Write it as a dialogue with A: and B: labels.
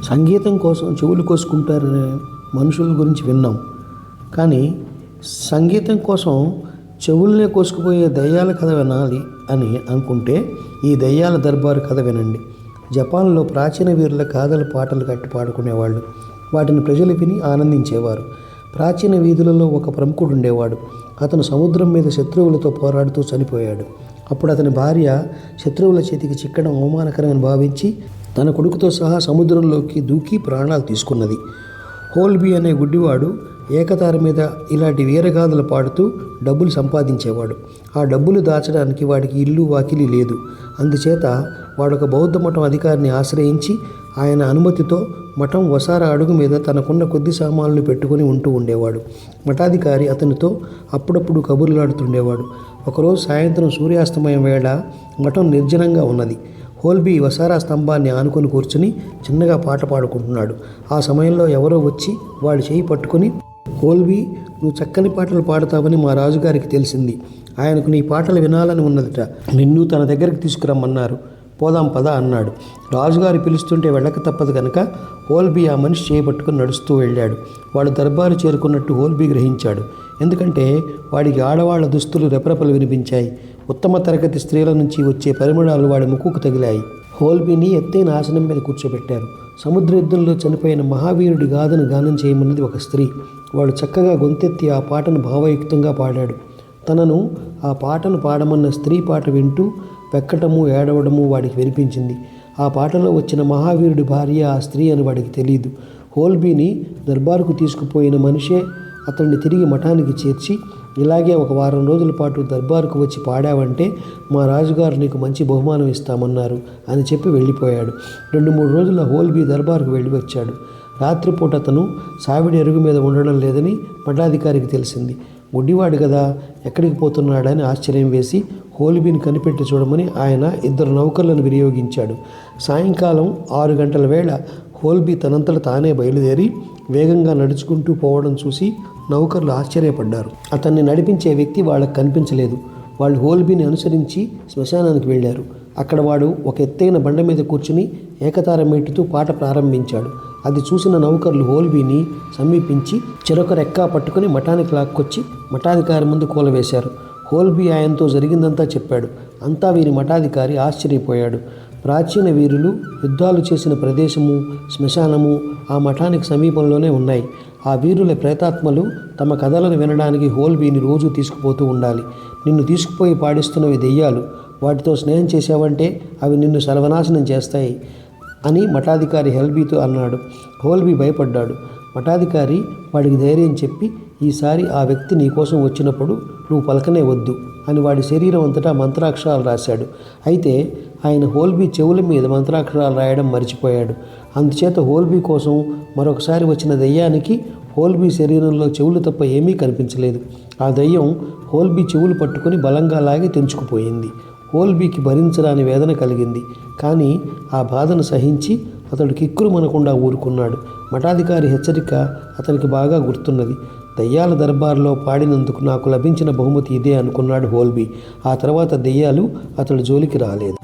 A: సంగీతం కోసం చెవులు కోసుకుంటారనే మనుషుల గురించి విన్నాం. కానీ సంగీతం కోసం చెవుల్నే కోసుకుపోయే దయ్యాల కథ వినాలి అని అనుకుంటే ఈ దయ్యాల దర్బారు కథ వినండి. జపాన్లో ప్రాచీన వీరుల గాథల పాటలు కట్టి పాడుకునేవాళ్ళు. వాటిని ప్రజలు విని ఆనందించేవారు. ప్రాచీన వీధులలో ఒక ప్రముఖుడు ఉండేవాడు. అతను సముద్రం మీద శత్రువులతో పోరాడుతూ చనిపోయాడు. అప్పుడు అతని భార్య శత్రువుల చేతికి చిక్కడం అవమానకరమని భావించి తన కొడుకుతో సహా సముద్రంలోకి దూకి ప్రాణాలు తీసుకున్నది. హోల్బీ అనే గుడ్డివాడు ఏకతార మీద ఇలాంటి వీరగాథలు పాడుతూ డబ్బులు సంపాదించేవాడు. ఆ డబ్బులు దాచడానికి వాడికి ఇల్లు వాకిలి లేదు. అందుచేత వాడొక బౌద్ధ మఠం అధికారిని ఆశ్రయించి ఆయన అనుమతితో మఠం వసార అడుగు మీద తనకున్న కొద్ది సామాన్లు పెట్టుకుని ఉంటూ ఉండేవాడు. మఠాధికారి అతనితో అప్పుడప్పుడు కబుర్లాడుతుండేవాడు. ఒకరోజు సాయంత్రం సూర్యాస్తమయం వేళ మఠం నిర్జనంగా ఉన్నది. హోల్బీ వసారా స్తంభాన్ని ఆనుకొని కూర్చుని చిన్నగా పాట పాడుకుంటున్నాడు. ఆ సమయంలో ఎవరో వచ్చి వాడి చేయి పట్టుకొని, హోల్బీ, నువ్వు చక్కని పాటలు పాడతావని మా రాజుగారికి తెలిసింది. ఆయనకు నీ పాటలు వినాలని ఉన్నదట. నిన్ను తన దగ్గరికి తీసుకురమ్మన్నారు. పోదాం పద అన్నాడు. రాజుగారు పిలుస్తుంటే వెళ్ళక తప్పదు కనుక హోల్బీ ఆ మనిషి చేయబట్టుకుని నడుస్తూ వెళ్ళాడు. వాడు దర్బారు చేరుకున్నట్టు హోల్బీ గ్రహించాడు. ఎందుకంటే వాడికి ఆడవాళ్ల దుస్తులు రెపరెపలు వినిపించాయి. ఉత్తమ తరగతి స్త్రీల నుంచి వచ్చే పరిమళాలు వాడి ముక్కుకు తగిలాయి. హోల్బీని ఎత్తైన ఆసనం మీద కూర్చోబెట్టారు. సముద్ర యుద్ధంలో చనిపోయిన మహావీరుడి గాథను గానం చేయమన్నది ఒక స్త్రీ. వాడు చక్కగా గొంతెత్తి ఆ పాటను భావయుక్తంగా పాడాడు. తనను ఆ పాటను పాడమన్న స్త్రీ పాట వింటూ వెక్కటము ఏడవడము వాడికి వినిపించింది. ఆ పాటలో వచ్చిన మహావీరుడి భార్య ఆ స్త్రీ అని వాడికి తెలియదు. హోల్బీని దర్బారుకు తీసుకుపోయిన మనిషే అతన్ని తిరిగి మఠానికి చేర్చి, ఇలాగే ఒక వారం రోజుల పాటు దర్బారుకు వచ్చి పాడావంటే మా రాజుగారు నీకు మంచి బహుమానం ఇస్తామన్నారు అని చెప్పి వెళ్ళిపోయాడు. 2-3 రోజుల హోల్బీ దర్బారుకు వెళ్ళి వచ్చాడు. రాత్రిపూట అతను సావిడి అరుగు మీద ఉండడం లేదని మఠాధికారికి తెలిసింది. గుడ్డివాడు కదా, ఎక్కడికి పోతున్నాడని ఆశ్చర్యం వేసి హోల్బీని కనిపెట్టి చూడమని ఆయన 2 నౌకర్లను వినియోగించాడు. సాయంకాలం 6 గంటల వేళ హోల్బీ తనంతట తానే బయలుదేరి వేగంగా నడుచుకుంటూ పోవడం చూసి నౌకర్లు ఆశ్చర్యపడ్డారు. అతన్ని నడిపించే వ్యక్తి వాళ్ళకు కనిపించలేదు. వాళ్ళు హోల్బీని అనుసరించి శ్మశానానికి వెళ్ళారు. అక్కడ వాడు ఒక ఎత్తైన బండ మీద కూర్చుని ఏకతార మీటుతూ పాట ప్రారంభించాడు. అది చూసిన నౌకర్లు హోల్బీని సమీపించి చెరొక రెక్క పట్టుకుని మఠానికి లాక్కొచ్చి మఠాధికారి ముందు కూలవేశారు. హోల్బీ ఆయనతో జరిగిందంతా చెప్పాడు. అంతా వీరి మఠాధికారి ఆశ్చర్యపోయాడు. ప్రాచీన వీరులు యుద్ధాలు చేసిన ప్రదేశము, శ్మశానము ఆ మఠానికి సమీపంలోనే ఉన్నాయి. ఆ వీరుల ప్రేతాత్మలు తమ కథలను వినడానికి హోల్బీని రోజు తీసుకుపోతూ ఉండాలి. నిన్ను తీసుకుపోయి పాడిస్తున్నవి దెయ్యాలు. వాటితో స్నేహం చేశావంటే అవి నిన్ను సర్వనాశనం చేస్తాయి అని మఠాధికారి హోల్బీతో అన్నాడు. హోల్బీ భయపడ్డాడు. మఠాధికారి వాడికి ధైర్యం చెప్పి, ఈసారి ఆ వ్యక్తి నీకోసం వచ్చినప్పుడు నువ్వు పలకనే వద్దు అని వాడి శరీరం అంతటా మంత్రాక్షరాలు రాశాడు. అయితే ఆయన హోల్బీ చెవుల మీద మంత్రాక్షరాలు రాయడం మర్చిపోయాడు. అందుచేత హోల్బీ కోసం మరొకసారి వచ్చిన దయ్యానికి హోల్బీ శరీరంలో చెవులు తప్ప ఏమీ కనిపించలేదు. ఆ దయ్యం హోల్బీ చెవులు పట్టుకుని బలంగా లాగి తెంచుకుపోయింది. హోల్బీకి భరించరాని వేదన కలిగింది. కానీ ఆ బాధను సహించి అతడు కిక్కురు మనకుండా ఊరుకున్నాడు. మఠాధికారి హెచ్చరిక అతనికి బాగా గుర్తున్నది. దయ్యాల దర్బార్లో పాడినందుకు నాకు లభించిన బహుమతి ఇదే అనుకున్నాడు హోల్బీ. ఆ తర్వాత దెయ్యాలు అతడి జోలికి రాలేదు.